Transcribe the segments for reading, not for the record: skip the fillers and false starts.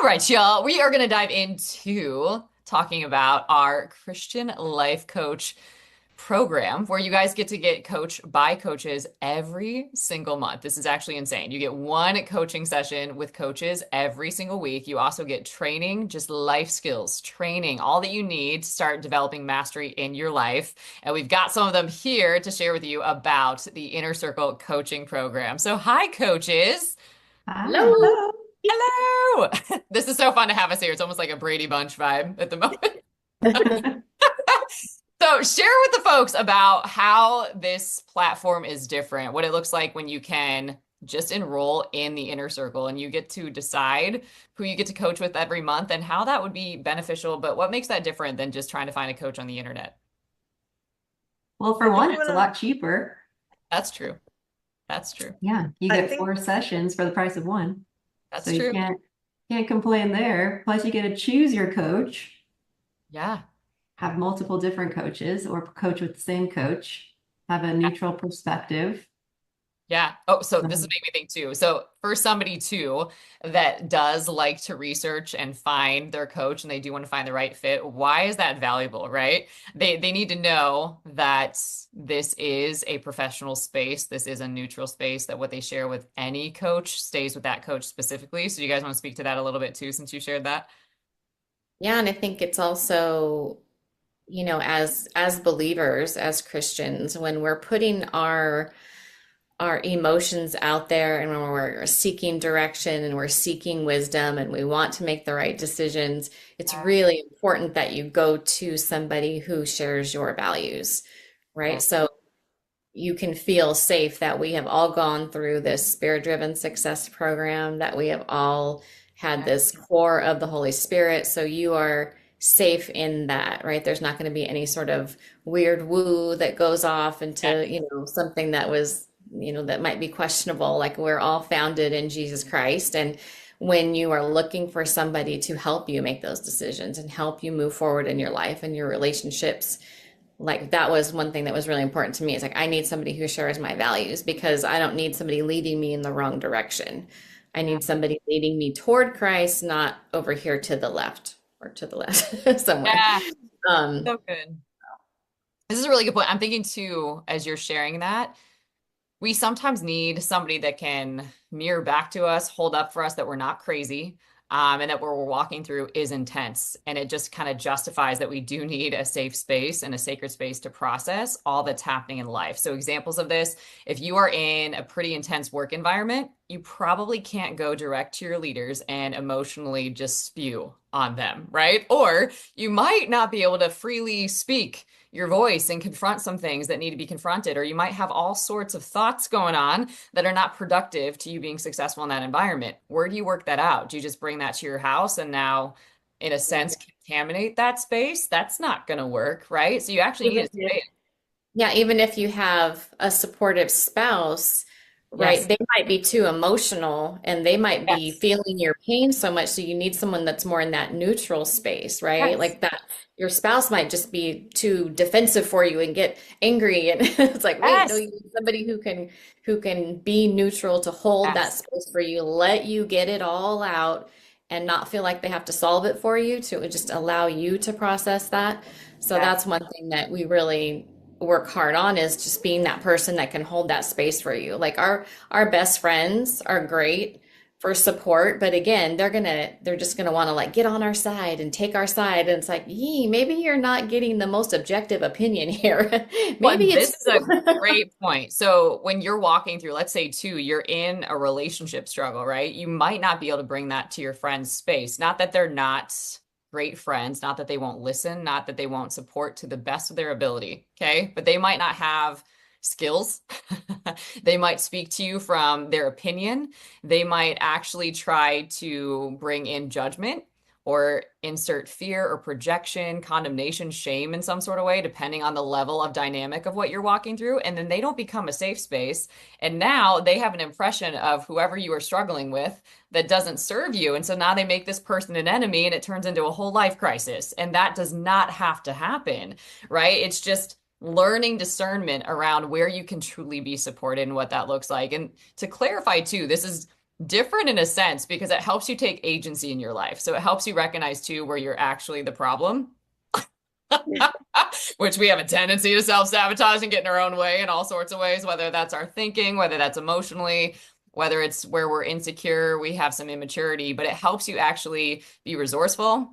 All right, y'all. We are going to dive into talking about our Christian life coach program where you guys get to get coached by coaches every single month. This is actually insane. You get one coaching session with coaches every single week. You also get training, just life skills, training, all that you need to start developing mastery in your life. And we've got some of them here to share with you about the Inner Circle coaching program. So, hi, coaches. Hi. Hello. Hello. Hello. This is so fun to have us here. It's almost like a Brady Bunch vibe at the moment. So, share with the folks about how this platform is different, what it looks like when you can just enroll in the inner circle and you get to decide who you get to coach with every month and how that would be beneficial. But what makes that different than just trying to find a coach on the internet? Well, for I think one, you it's a wanna. lot cheaper. That's true. That's true. Yeah, you I get think 4 sessions for the price of one. So That's you true. can't complain there. Plus, you get to choose your coach, Yeah. have multiple different coaches, or coach with the same coach, have a neutral perspective. Yeah. Oh, so this is Um, making me think too. So for somebody too that does like to research and find their coach and they do want to find the right fit, why is that valuable, right? They need to know that this is a professional space, this is a neutral space, that what they share with any coach stays with that coach specifically. So you guys want to speak to that a little bit too, since you shared that? Yeah, and I think it's also, as believers, as Christians, when we're putting our emotions out there and when we're seeking direction and we're seeking wisdom and we want to make the right decisions, it's Yeah. really important that you go to somebody who shares your values, Yeah. right? So you can feel safe that we have all gone through this spirit-driven success program, that we have all had Yeah. this core of the Holy Spirit. So you are safe in that, right? There's not going to be any sort of weird woo that goes off Yeah. into, something that was, that might be questionable. Like we're all founded in Jesus Christ. And when you are looking for somebody to help you make those decisions and help you move forward in your life and your relationships, like that was one thing that was really important to me. It's like I need somebody who shares my values because I don't need somebody leading me in the wrong direction. I Yeah. need somebody leading me toward Christ, not over here to the left or to the left somewhere. Yeah. Um, So good. This is a really good point. I'm thinking too, as you're sharing that, we sometimes need somebody that can mirror back to us, hold up for us that we're not crazy, and that what we're walking through is intense. And it just kind of justifies that we do need a safe space and a sacred space to process all that's happening in life. So, examples of this, if you are in a pretty intense work environment, you probably can't go direct to your leaders and emotionally just spew on them, right? Or you might not be able to freely speak your voice and confront some things that need to be confronted, or you might have all sorts of thoughts going on that are not productive to you being successful in that environment. Where do you work that out? Do you just bring that to your house and now, in a sense, contaminate that space? That's not going to work, right? So you actually need even a if space. Yeah, even if you have a supportive spouse, right? Yes. They might be too emotional and they might be Yes. feeling your pain so much. So you need someone that's more in that neutral space, right? Yes. Like that, your spouse might just be too defensive for you and get angry. And it's like, wait, no, Yes. you need somebody who can be neutral to hold that Yes. space for you, let you get it all out and not feel like they have to solve it for you, to just allow you to process that. So Yes. that's one thing that we really work hard on, is just being that person that can hold that space for you. Like our best friends are great for support, but again, they're just gonna want to like get on our side and take our side. And it's like, yee, maybe you're not getting the most objective opinion here. Well, Maybe and this it's is a great point. So when you're walking through, let's say too, you're in a relationship struggle, right? You might not be able to bring that to your friend's space. Not that they're not great friends, not that they won't listen, not that they won't support to the best of their ability, okay? But they might not have skills. They might speak to you from their opinion. They might actually try to bring in judgment or insert fear or projection, condemnation, shame in some sort of way, depending on the level of dynamic of what you're walking through. And then they don't become a safe space. And now they have an impression of whoever you are struggling with that doesn't serve you. And so now they make this person an enemy and it turns into a whole life crisis. And that does not have to happen, right? It's just learning discernment around where you can truly be supported and what that looks like. And to clarify too, this is different in a sense because it helps you take agency in your life. So it helps you recognize too where you're actually the problem, which we have a tendency to self-sabotage and get in our own way in all sorts of ways, whether that's our thinking, whether that's emotionally, whether it's where we're insecure, we have some immaturity, but it helps you actually be resourceful.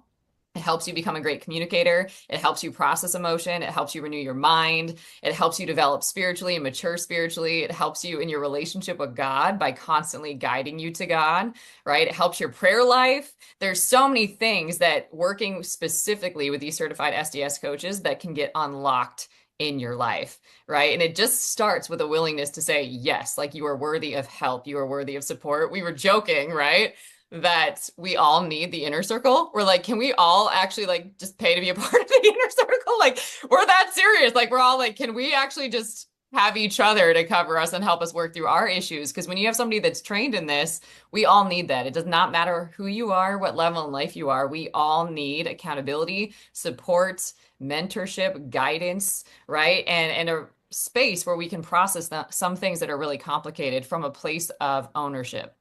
It helps you become a great communicator. It helps you process emotion. It helps you renew your mind. It helps you develop spiritually and mature spiritually. It helps you in your relationship with God by constantly guiding you to God, right? It helps your prayer life. There's so many things that working specifically with these certified SDS coaches that can get unlocked in your life, right? And it just starts with a willingness to say, yes, like you are worthy of help. You are worthy of support. We were joking, right? That we all need the inner circle. We're like, can we all actually like just pay to be a part of the inner circle? Like, we're that serious. Like, we're all like, can we actually just have each other to cover us and help us work through our issues? Because when you have somebody that's trained in this, we all need that. It does not matter who you are, what level in life you are. We all need accountability, support, mentorship, guidance, right? And a space where we can process some things that are really complicated from a place of ownership,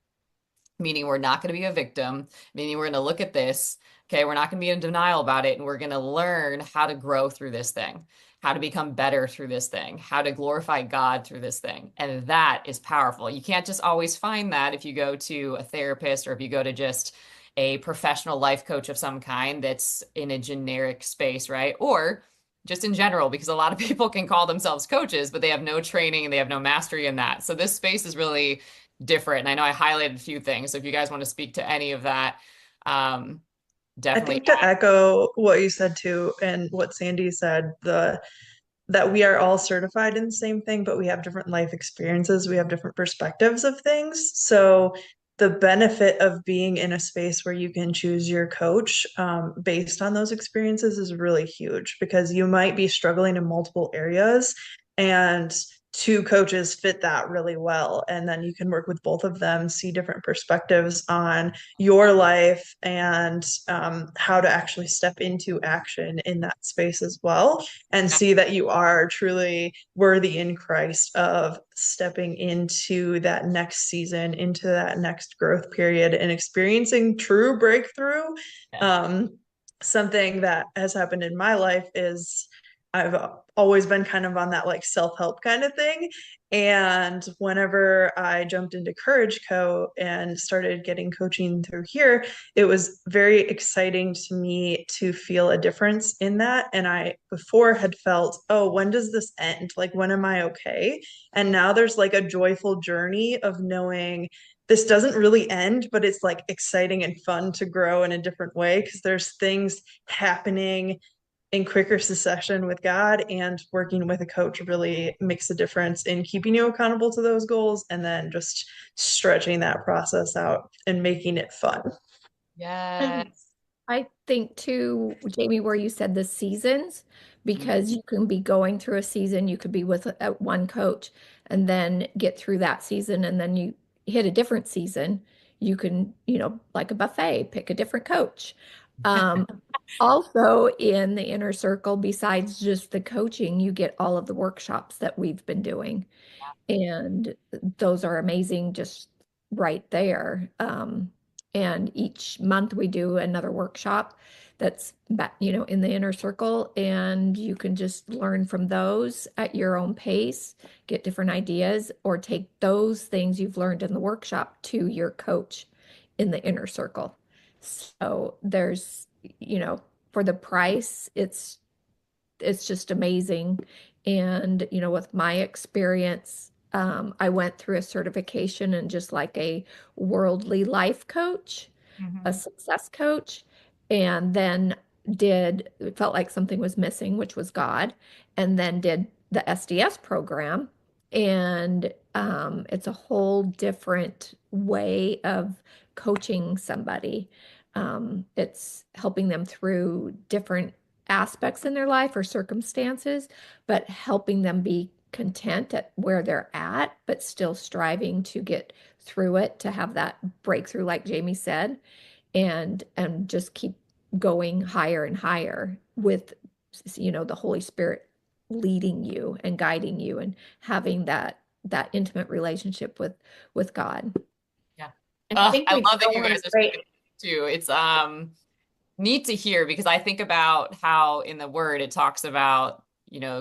meaning we're not going to be a victim, meaning we're going to look at this. Okay, we're not going to be in denial about it. And we're going to learn how to grow through this thing, how to become better through this thing, how to glorify God through this thing. And that is powerful. You can't just always find that if you go to a therapist or if you go to just a professional life coach of some kind that's in a generic space, right? Or just in general, because a lot of people can call themselves coaches, but they have no training and they have no mastery in that. So this space is really different. And I know I highlighted a few things. So if you guys want to speak to any of that, um, I definitely. think to echo what you said too, and what Sandy said, the that we are all certified in the same thing, but we have different life experiences, we have different perspectives of things. So the benefit of being in a space where you can choose your coach based on those experiences is really huge because you might be struggling in multiple areas and two coaches fit that really well. And then you can work with both of them, see different perspectives on your life and how to actually step into action in that space as well, and see that you are truly worthy in Christ of stepping into that next season, into that next growth period, and experiencing true breakthrough. Yes. Something that has happened in my life is I've always been kind of on that like self-help kind of thing. And whenever I jumped into Courage Co and started getting coaching through here, it was very exciting to me to feel a difference in that. And I before had felt, oh, when does this end? Like, when am I okay? And now there's like a joyful journey of knowing this doesn't really end, but it's like exciting and fun to grow in a different way because there's things happening in quicker succession with God, and working with a coach really makes a difference in keeping you accountable to those goals and then just stretching that process out and making it fun. Yes. And I think too, Jamie, where you said the seasons, because you can be going through a season, you could be with one coach and then get through that season, and then you hit a different season. You can, like a buffet, pick a different coach. Um, Also in the inner circle, besides just the coaching, you get all of the workshops that we've been doing. And those are amazing just right there. And each month we do another workshop that's back, in the inner circle, and you can just learn from those at your own pace, get different ideas, or take those things you've learned in the workshop to your coach in the inner circle. So there's, for the price, it's just amazing. And, with my experience, I went through a certification and just like a worldly life coach, a Mhm. success coach, and then it felt like something was missing, which was God, and then did the SDS program. And it's a whole different way of coaching somebody. It's helping them through different aspects in their life or circumstances, but helping them be content at where they're at, but still striving to get through it, to have that breakthrough, like Jamie said, and just keep going higher and higher with, the Holy Spirit leading you and guiding you and having that intimate relationship with God. Yeah. I think I we love that don't you want guys to are break. sharing too. It's neat to hear because I think about how in the word it talks about,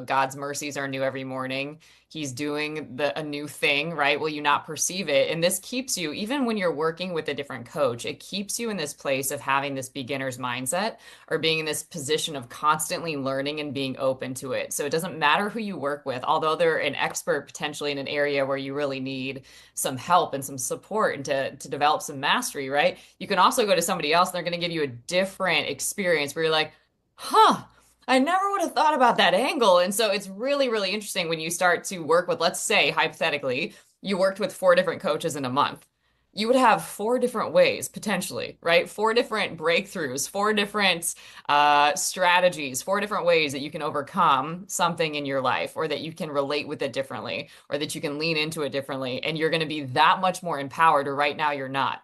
God's mercies are new every morning. He's doing a new thing, right? Will you not perceive it? And this keeps you, even when you're working with a different coach, it keeps you in this place of having this beginner's mindset or being in this position of constantly learning and being open to it. So it doesn't matter who you work with, although they're an expert potentially in an area where you really need some help and some support and to develop some mastery, right? You can also go to somebody else and they're going to give you a different experience where you're like, huh, I never would have thought about that angle. And so it's really, really interesting when you start to work with, let's say, hypothetically, you worked with four different coaches in a month. You would have four different ways potentially, right? Four different breakthroughs, four different strategies, four different ways that you can overcome something in your life or that you can relate with it differently or that you can lean into it differently. And you're going to be that much more empowered, or right now you're not.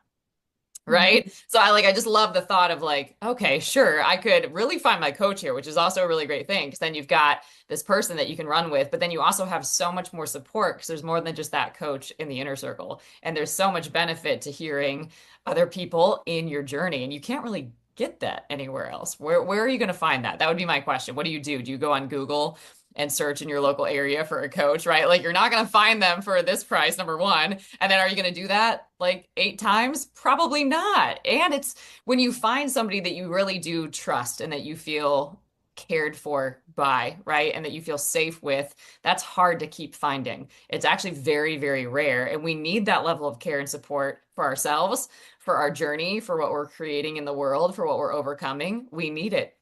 Mhm. Right. So I just love the thought of like, okay, sure, I could really find my coach here, which is also a really great thing because then you've got this person that you can run with, but then you also have so much more support because there's more than just that coach in the inner circle. And there's so much benefit to hearing other people in your journey. And you can't really get that anywhere else. Where are you going to find that? That would be my question. What do you do? Do you go on Google and search in your local area for a coach, right? Like you're not going to find them for this price, number one. And then are you going to do that like 8 times? Probably not. And it's when you find somebody that you really do trust and that you feel cared for by, right? And that you feel safe with, that's hard to keep finding. It's actually very, very rare. And we need that level of care and support for ourselves, for our journey, for what we're creating in the world, for what we're overcoming. We need it.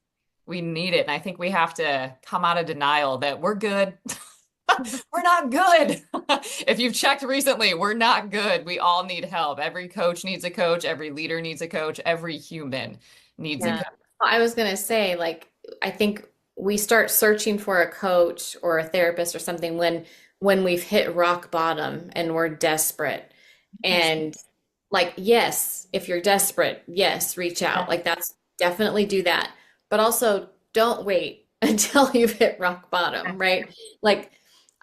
We need it. And I think we have to come out of denial that we're good. We're not good. If you've checked recently, we're not good. We all need help. Every coach needs a coach. Every leader needs a coach. Every human needs a Yeah. coach. Well, I was going to say, like, I think we start searching for a coach or a therapist or something when we've hit rock bottom and we're desperate. And like, yes, if you're desperate, yes, reach out. Like that's definitely do that. But also don't wait until you've hit rock bottom, right? Like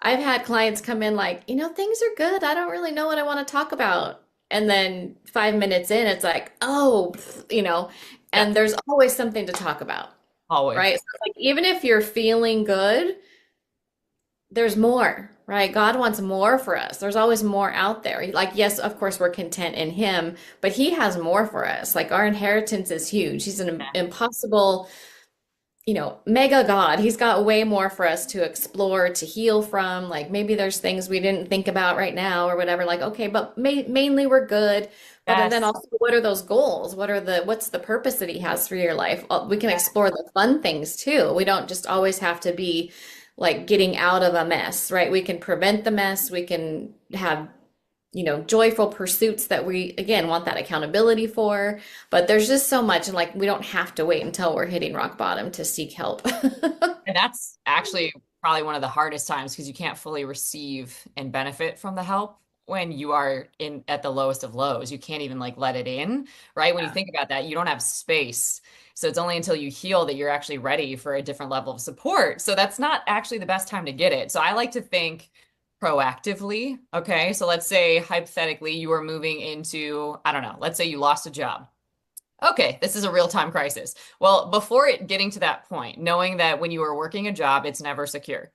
I've had clients come in like, things are good. I don't really know what I want to talk about. And then 5 minutes in, it's like, oh, Yeah, and there's always something to talk about, always. right? So like even if you're feeling good, there's more, right? God wants more for us. There's always more out there. Like, yes, of course, we're content in Him, but He has more for us. Like, our inheritance is huge. He's an impossible, mega God. He's got way more for us to explore, to heal from. Like, maybe there's things we didn't think about right now or whatever. Like, okay, but mainly we're good. But and then Yes. also, what are those goals? What's the purpose that He has for your life? We can explore the fun things too. We don't just always have to be like getting out of a mess, right? We can prevent the mess. We can have, joyful pursuits that we, again, want that accountability for. But there's just so much, and like we don't have to wait until we're hitting rock bottom to seek help. And that's actually probably one of the hardest times because you can't fully receive and benefit from the help when you are in at the lowest of lows. You can't even like let it in, right? When you think about that, you don't have space. So it's only until you heal that you're actually ready for a different level of support. So that's not actually the best time to get it. So I like to think proactively. Okay. So let's say hypothetically you are moving into, I don't know, let's say you lost a job. Okay, this is a real-time crisis. Well, before it getting to that point, knowing that when you are working a job, it's never secure,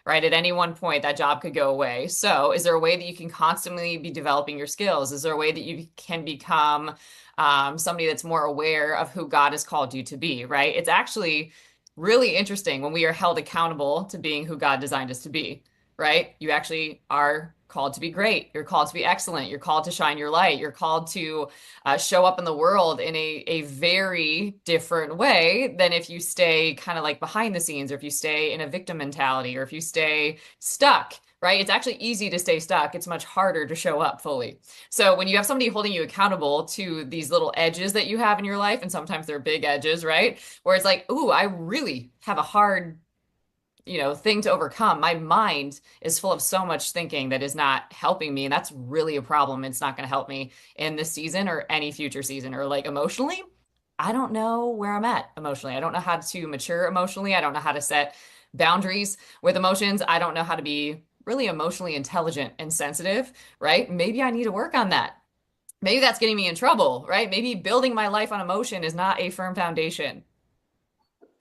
right? At any one point, that job could go away. So, is there a way that you can constantly be developing your skills? Is there a way that you can become somebody that's more aware of who God has called you to be, right? It's actually really interesting when we are held accountable to being who God designed us to be, right? You actually are called to be great. You're called to be excellent. You're called to shine your light. You're called to show up in the world in a very different way than if you stay kind of like behind the scenes or if you stay in a victim mentality or if you stay stuck, right? It's actually easy to stay stuck. It's much harder to show up fully. So when you have somebody holding you accountable to these little edges that you have in your life, and sometimes they're big edges, right? Where it's like, ooh, I really have a hard thing to overcome. My mind is full of so much thinking that is not helping me. And that's really a problem. It's not going to help me in this season or any future season or like emotionally. I don't know where I'm at emotionally. I don't know how to mature emotionally. I don't know how to set boundaries with emotions. I don't know how to be really emotionally intelligent and sensitive, right? Maybe I need to work on that. Maybe that's getting me in trouble, right? Maybe building my life on emotion is not a firm foundation.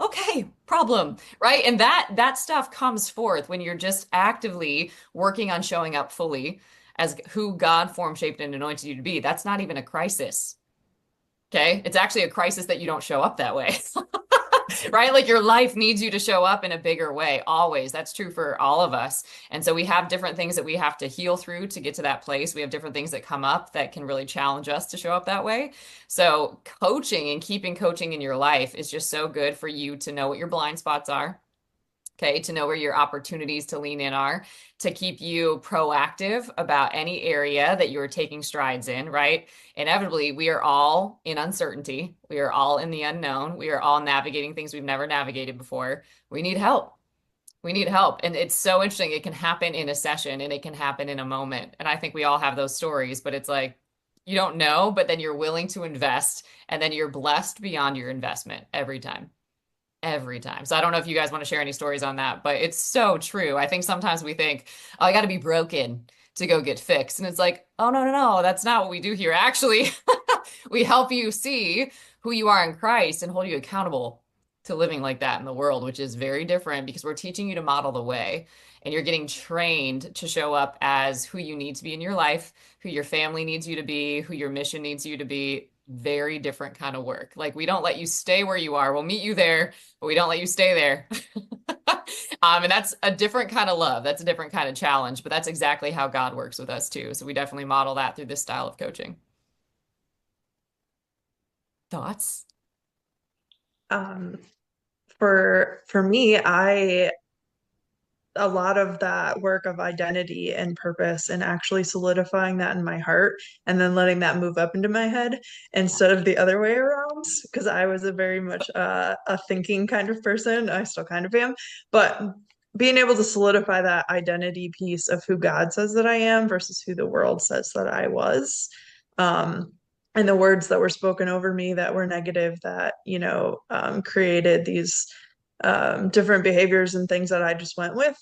Okay, problem, right? And that stuff comes forth when you're just actively working on showing up fully as who God formed, shaped, and anointed you to be. That's not even a crisis. Okay? It's actually a crisis that you don't show up that way. Right? Like your life needs you to show up in a bigger way, always. That's true for all of us. And so we have different things that we have to heal through to get to that place. We have different things that come up that can really challenge us to show up that way. So coaching and keeping coaching in your life is just so good for you to know what your blind spots are. Okay, to know where your opportunities to lean in are, to keep you proactive about any area that you're taking strides in, right? Inevitably, we are all in uncertainty. We are all in the unknown. We are all navigating things we've never navigated before. We need help. We need help. And it's so interesting. It can happen in a session and it can happen in a moment. And I think we all have those stories, but it's like you don't know, but then you're willing to invest and then you're blessed beyond your investment every time. Every time. So I don't know if you guys want to share any stories on that, but it's so true. I think sometimes we think, oh, I got to be broken to go get fixed. And it's like, oh, no, no, no, that's not what we do here. Actually, we help you see who you are in Christ and hold you accountable to living like that in the world, which is very different because we're teaching you to model the way and you're getting trained to show up as who you need to be in your life, who your family needs you to be, who your mission needs you to be. Very different kind of work. Like we don't let you stay where you are. We'll meet you there, but we don't let you stay there. And that's a different kind of love. That's a different kind of challenge, but that's exactly how God works with us too. So we definitely model that through this style of coaching. Thoughts? Um, for me, I a lot of that work of identity and purpose and actually solidifying that in my heart and then letting that move up into my head instead of the other way around because I was a very much a thinking kind of person. I still kind of am, but being able to solidify that identity piece of who God says that I am versus who the world says that I was. And the words that were spoken over me that were negative that, created these different behaviors and things that I just went with.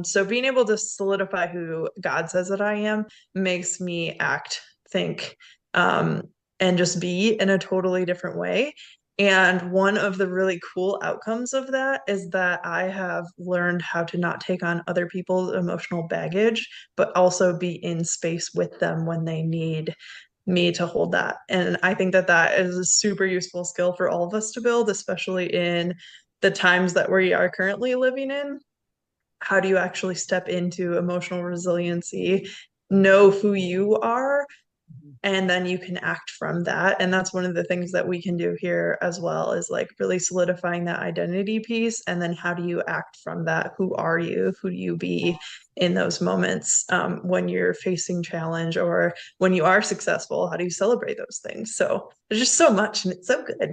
So being able to solidify who God says that I am makes me act, think, and just be in a totally different way. And one of the really cool outcomes of that is that I have learned how to not take on other people's emotional baggage, but also be in space with them when they need me to hold that. And I think that that is a super useful skill for all of us to build, especially in the times that we are currently living in. How do you actually step into emotional resiliency, know who you are, and then you can act from that? And that's one of the things that we can do here as well, is like really solidifying that identity piece. And then how do you act from that? Who are you? Who do you be in those moments, when you're facing challenge or when you are successful? How do you celebrate those things? So there's just so much and it's so good.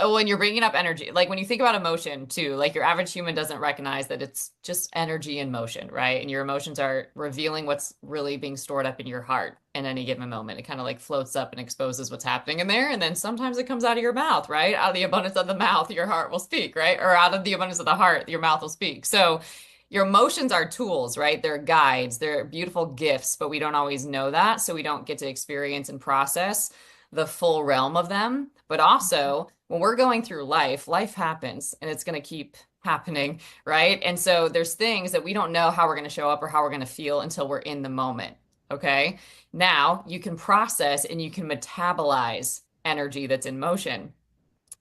When you're bringing up energy, like when you think about emotion too, like your average human doesn't recognize that it's just energy in motion, right? And your emotions are revealing what's really being stored up in your heart in any given moment. It kind of like floats up and exposes what's happening in there. And then sometimes it comes out of your mouth, right? Out of the abundance of the mouth, your heart will speak, right? Or out of the abundance of the heart, your mouth will speak. So your emotions are tools, right? They're guides, they're beautiful gifts, but we don't always know that. So we don't get to experience and process the full realm of them. But also, when we're going through life, life happens and it's going to keep happening, right? And so there's things that we don't know how we're going to show up or how we're going to feel until we're in the moment. Okay. Now you can process and you can metabolize energy that's in motion.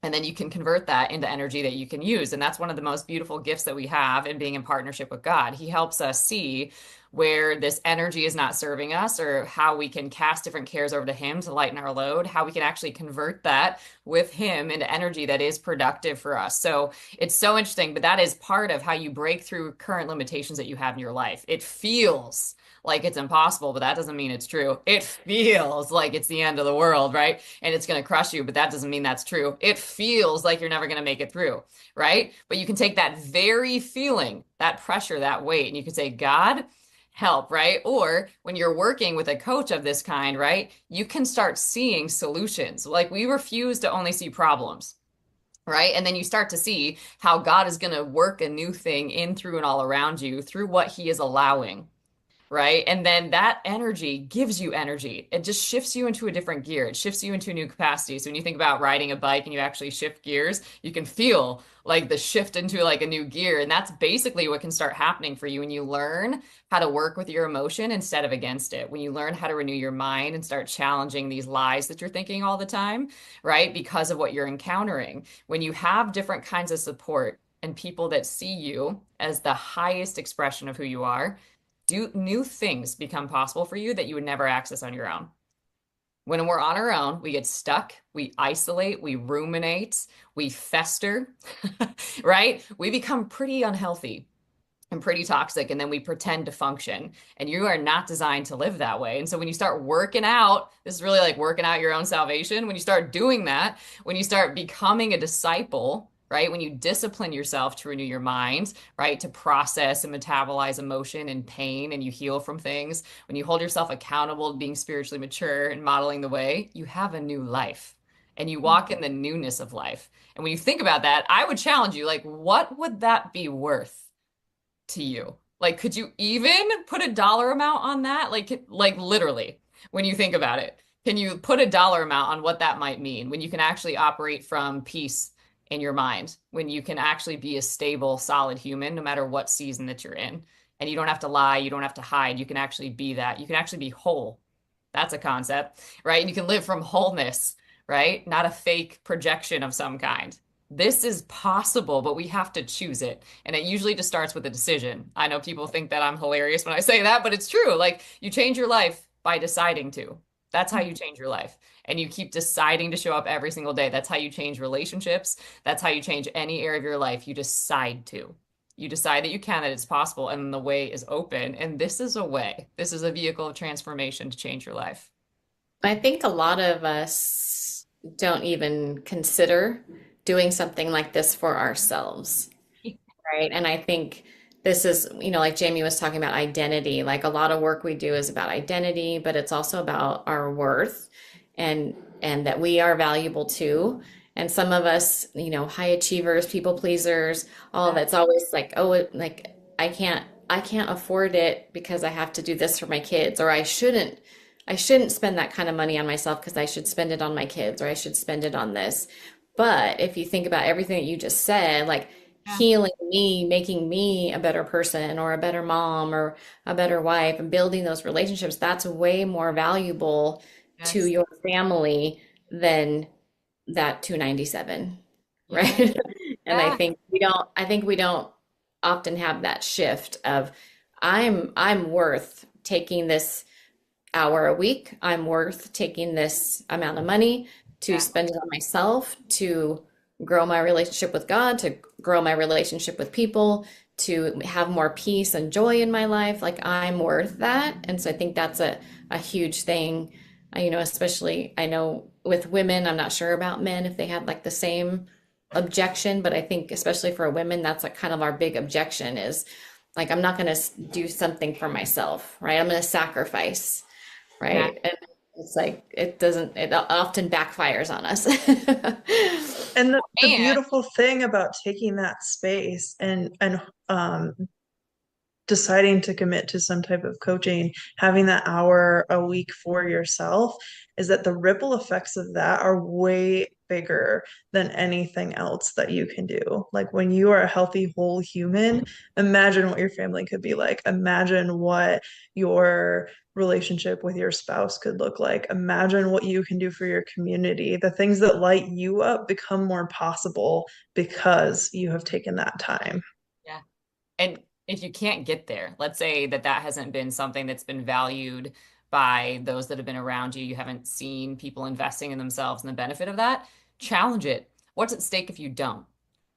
And then you can convert that into energy that you can use. And that's one of the most beautiful gifts that we have in being in partnership with God. He helps us see where this energy is not serving us or how we can cast different cares over to Him to lighten our load, how we can actually convert that with Him into energy that is productive for us. So it's so interesting, but that is part of how you break through current limitations that you have in your life. It feels like it's impossible, but that doesn't mean it's true. It feels like it's the end of the world, right? And it's going to crush you, but that doesn't mean that's true. It feels like you're never going to make it through, right? But you can take that very feeling, that pressure, that weight, and you can say, God, help, right? Or when you're working with a coach of this kind, right, you can start seeing solutions. Like we refuse to only see problems. Right. And then you start to see how God is going to work a new thing in, through, and all around you through what He is allowing, right? And then that energy gives you energy. It just shifts you into a different gear. It shifts you into a new capacity. So when you think about riding a bike and you actually shift gears, you can feel like the shift into like a new gear. And that's basically what can start happening for you when you learn how to work with your emotion instead of against it. When you learn how to renew your mind and start challenging these lies that you're thinking all the time, right? Because of what you're encountering. When you have different kinds of support and people that see you as the highest expression of who you are, do new things become possible for you that you would never access on your own. When we're on our own, we get stuck, we isolate, we ruminate, we fester, right? We become pretty unhealthy and pretty toxic, and then we pretend to function. And you are not designed to live that way. And so when you start working out, this is really like working out your own salvation. When you start doing that, when you start becoming a disciple, right? When you discipline yourself to renew your mind, right? To process and metabolize emotion and pain, and you heal from things, when you hold yourself accountable to being spiritually mature and modeling the way, you have a new life and you walk in the newness of life. And when you think about that, I would challenge you, like, what would that be worth to you? Like, could you even put a dollar amount on that? Like literally, when you think about it, can you put a dollar amount on what that might mean when you can actually operate from peace in your mind, when you can actually be a stable, solid human, no matter what season that you're in, and you don't have to lie, you don't have to hide, you can actually be that, you can actually be whole. That's a concept, right? And you can live from wholeness, right? Not a fake projection of some kind. This is possible, but we have to choose it. And it usually just starts with a decision. I know people think that I'm hilarious when I say that, but it's true. Like, you change your life by deciding to. That's how you change your life. And you keep deciding to show up every single day. That's how you change relationships. That's how you change any area of your life. You decide to. You decide that you can, that it's possible, and the way is open. And this is a way. This is a vehicle of transformation to change your life. I think a lot of us don't even consider doing something like this for ourselves, right? And I think this is, like Jamie was talking about identity, like a lot of work we do is about identity, but it's also about our worth and that we are valuable too. And some of us, high achievers, people pleasers, all of it's always like, oh, like I can't afford it because I have to do this for my kids, or I shouldn't spend that kind of money on myself because I should spend it on my kids, or I should spend it on this. But if you think about everything that you just said, like Yeah. healing me, making me a better person or a better mom or a better wife, and building those relationships, that's way more valuable to Yes. your family than that 297, Yeah. right? And I Yeah. think we don't often have that shift of I'm worth taking this hour a week. I'm worth taking this amount of money to Yeah. spend it on myself, to grow my relationship with God, to grow my relationship with people, to have more peace and joy in my life. Like I'm worth that. And so I think that's a huge thing. Especially I know with women, I'm not sure about men if they have like the same objection, but I think especially for women, that's like kind of our big objection is like, I'm not going to do something for myself, right? I'm going to sacrifice, Yeah. right? And it's like it often backfires on us. And the And beautiful thing about taking that space and um deciding to commit to some type of coaching, having that hour a week for yourself, is that the ripple effects of that are way bigger than anything else that you can do. Like when you are a healthy, whole human, imagine what your family could be like. Imagine what your relationship with your spouse could look like. Imagine what you can do for your community. The things that light you up become more possible because you have taken that time. yeah. And if you can't get there, let's say that that hasn't been something that's been valued by those that have been around you, you haven't seen people investing in themselves and the benefit of that, challenge it. What's at stake if you don't?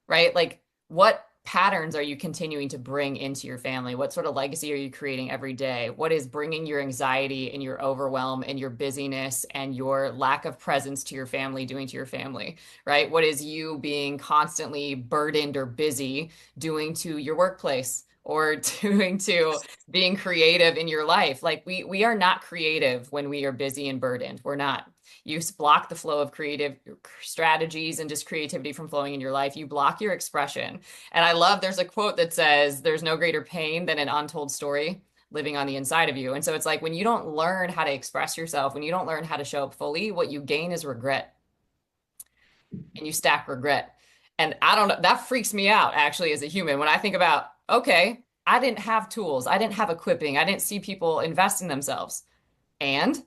Right? Like, what patterns are you continuing to bring into your family? What sort of legacy are you creating every day? What is bringing your anxiety and your overwhelm and your busyness and your lack of presence to your family doing to your family, right? What is you being constantly burdened or busy doing to your workplace? Or doing to being creative in your life. Like we are not creative when we are busy and burdened. We're not. You block the flow of creative strategies and just creativity from flowing in your life. You block your expression. And I love there's a quote that says, there's no greater pain than an untold story. living on the inside of you. And so it's like when you don't learn how to express yourself, when you don't learn how to show up fully, what you gain is regret, and you stack regret. And I don't know, that freaks me out actually as a human when I think about, okay, I didn't have tools, I didn't have equipping, I didn't see people invest in themselves. And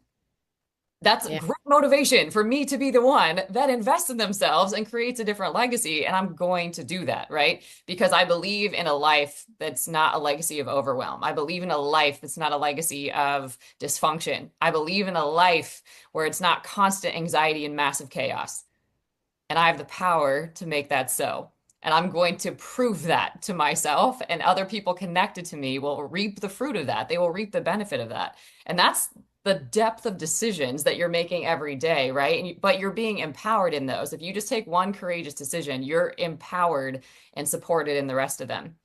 that's Yeah. great motivation for me to be the one that invests in themselves and creates a different legacy. And I'm going to do that, right? Because I believe in a life that's not a legacy of overwhelm. I believe in a life that's not a legacy of dysfunction. I believe in a life where it's not constant anxiety and massive chaos. And I have the power to make that so. And I'm going to prove that to myself, and other people connected to me will reap the fruit of that. They will reap the benefit of that. And that's the depth of decisions that you're making every day, right? But you're being empowered in those. If you just take one courageous decision, you're empowered and supported in the rest of them.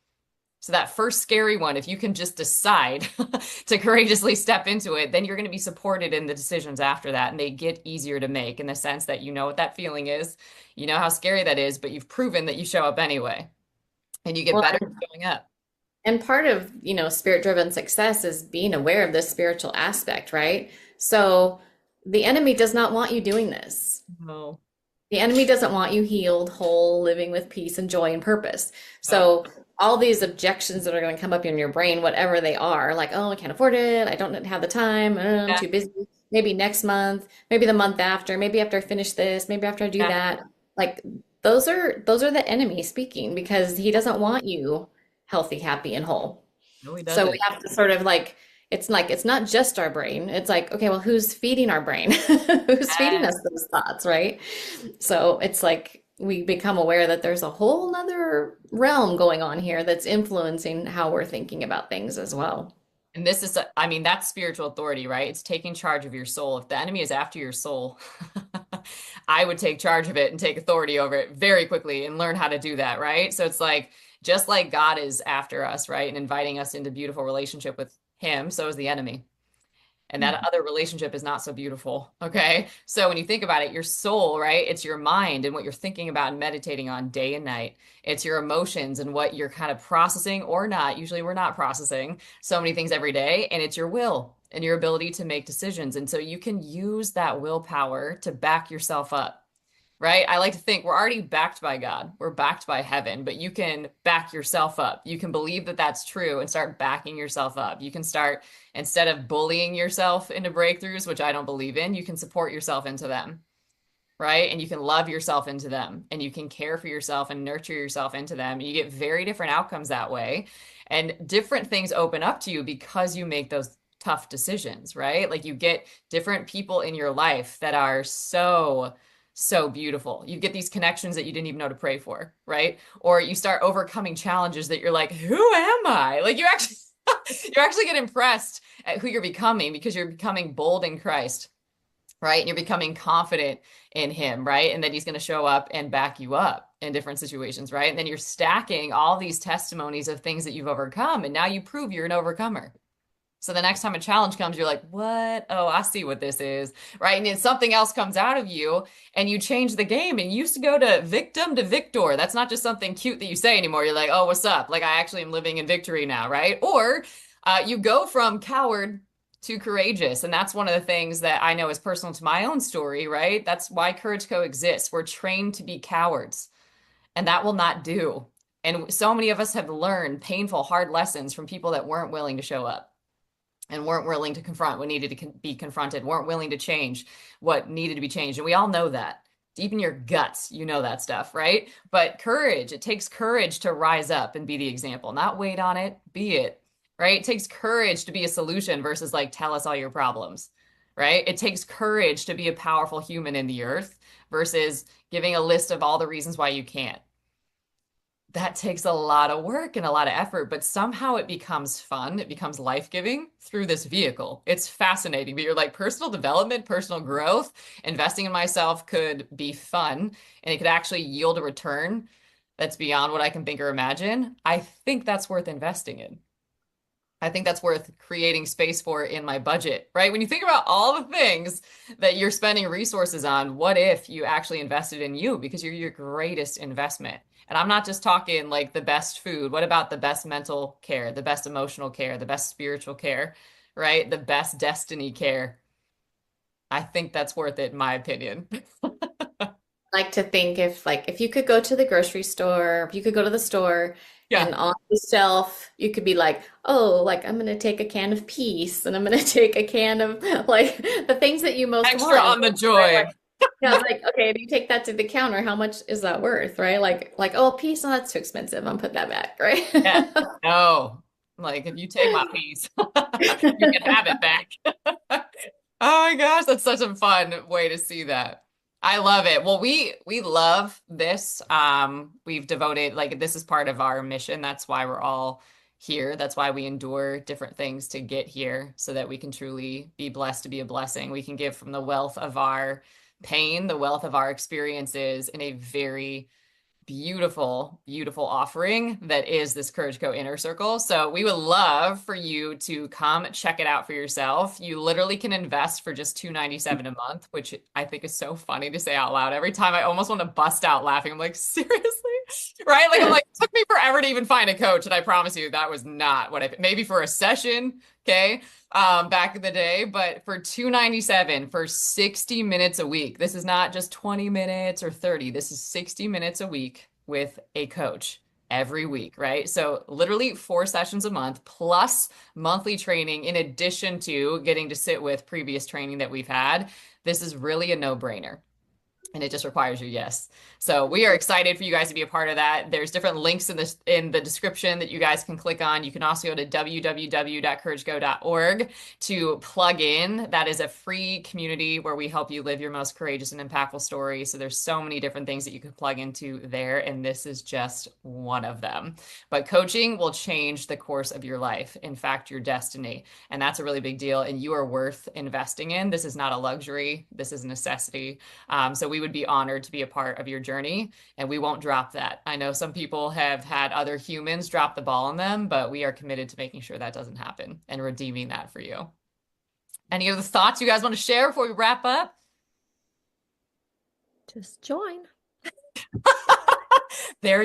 So that first scary one, if you can just decide to courageously step into it, then you're going to be supported in the decisions after that. And they get easier to make in the sense that you know what that feeling is, you know how scary that is, but you've proven that you show up anyway, and you get Well, better at showing up. and part of, spirit-driven success is being aware of this spiritual aspect, right? So the enemy does not want you doing this. No. The enemy doesn't want you healed, whole, living with peace and joy and purpose. No. So all these objections that are going to come up in your brain, whatever they are, like, oh, I can't afford it, I don't have the time, I'm Yeah. too busy, maybe next month, maybe the month after, maybe after I finish this, maybe after I do Yeah. that. Like those are the enemy speaking, because he doesn't want you healthy, happy, and whole. No, he So doesn't. we have to sort of like it's not just our brain. It's like, okay, well, who's feeding our brain? Who's feeding Yeah. us those thoughts, right? So it's like we become aware that there's a whole nother realm going on here that's influencing how we're thinking about things as well. And this is, I mean, that's spiritual authority, right? It's taking charge of your soul. If the enemy is after your soul, I would take charge of it and take authority over it very quickly and learn how to do that, right? So it's like, just like God is after us, right? And inviting us into beautiful relationship with him, so is the enemy. And that other relationship is not so beautiful. Okay. So when you think about it, your soul, right? It's your mind and what you're thinking about and meditating on day and night. It's your emotions and what you're kind of processing or not. Usually we're not processing so many things every day. And it's your will and your ability to make decisions. And so you can use that willpower to back yourself up, right? I like to think we're already backed by God. We're backed by heaven, but you can back yourself up. You can believe that that's true and start backing yourself up. You can start, instead of bullying yourself into breakthroughs, which I don't believe in, you can support yourself into them, right? And you can love yourself into them, and you can care for yourself and nurture yourself into them. You get very different outcomes that way. And different things open up to you because you make those tough decisions, right? Like you get different people in your life that are so beautiful. You get these connections that you didn't even know to pray for, right? Or you start overcoming challenges that you're like, who am I? Like you actually you actually get impressed at who you're becoming because you're becoming bold in Christ, right? And you're becoming confident in him, right? And that he's going to show up and back you up in different situations, right? And then you're stacking all these testimonies of things that you've overcome, and now you prove you're an overcomer. So the next time a challenge comes, you're like, what? Oh, I see what this is, right? And then something else comes out of you and you change the game, and you used to go to victim to victor. That's not just something cute that you say anymore. You're like, oh, what's up? Like I actually am living in victory now, right? Or you go from coward to courageous. And that's one of the things that I know is personal to my own story, right? That's why Courage Co exists. We're trained to be cowards, and that will not do. And so many of us have learned painful, hard lessons from people that weren't willing to show up and weren't willing to confront what needed to be confronted, weren't willing to change what needed to be changed. And we all know that. Deep in your guts, you know that stuff, right? But courage, it takes courage to rise up and be the example, not wait on it, be it, right? It takes courage to be a solution versus like, tell us all your problems, right? It takes courage to be a powerful human in the earth versus giving a list of all the reasons why you can't. That takes a lot of work and a lot of effort, but somehow it becomes fun. It becomes life-giving through this vehicle. It's fascinating, but you're like personal development, personal growth, investing in myself could be fun, and it could actually yield a return that's beyond what I can think or imagine. I think that's worth investing in. I think that's worth creating space for in my budget, right? When you think about all the things that you're spending resources on, what if you actually invested in you because you're your greatest investment? And I'm not just talking like the best food. What about the best mental care, the best emotional care, the best spiritual care, right? The best destiny care. I think that's worth it, in my opinion. Like to think if you could go to the grocery store, if you could go to the store Yeah, and on the shelf you could be like, oh, like I'm gonna take a can of peace and I'm gonna take a can of like the things that you most extra want in on the life, right? joy. Like yeah, it's like okay, if you take that to the counter, how much is that worth, right? Like oh, peace, oh, that's too expensive. I'm put that back, right? Yeah. No. Like if you take my piece, you can have it back. Oh my gosh, that's such a fun way to see that. I love it. Well, we love this. We've devoted like this is part of our mission. That's why we're all here. That's why we endure different things to get here so that we can truly be blessed to be a blessing. We can give from the wealth of our pain, the wealth of our experiences in a very beautiful, beautiful offering that is this Courage Co Inner Circle. So we would love for you to come check it out for yourself. You literally can invest for just $297 a month, which I think is so funny to say out loud. Every time I almost want to bust out laughing. I'm like, seriously? Right? Like I'm like, it took me forever to even find a coach. And I promise you that was not what I maybe for a session, okay? Back in the day, but for $297 for 60 minutes a week. This is not just 20 minutes or 30. This is 60 minutes a week with a coach every week, right? So literally 4 sessions a month plus monthly training in addition to getting to sit with previous training that we've had. This is really a no-brainer. And it just requires your yes. So we are excited for you guys to be a part of that. There's different links in the description that you guys can click on. You can also go to www.couragego.org to plug in. That is a free community where we help you live your most courageous and impactful story. So there's so many different things that you can plug into there, and this is just one of them. But coaching will change the course of your life. In fact, your destiny. And that's a really big deal. And you are worth investing in. This is not a luxury. This is a necessity. So we would be honored to be a part of your journey, and we won't drop that. I know some people have had other humans drop the ball on them, but we are committed to making sure that doesn't happen and redeeming that for you. Any other thoughts you guys want to share before we wrap up? Just join. There you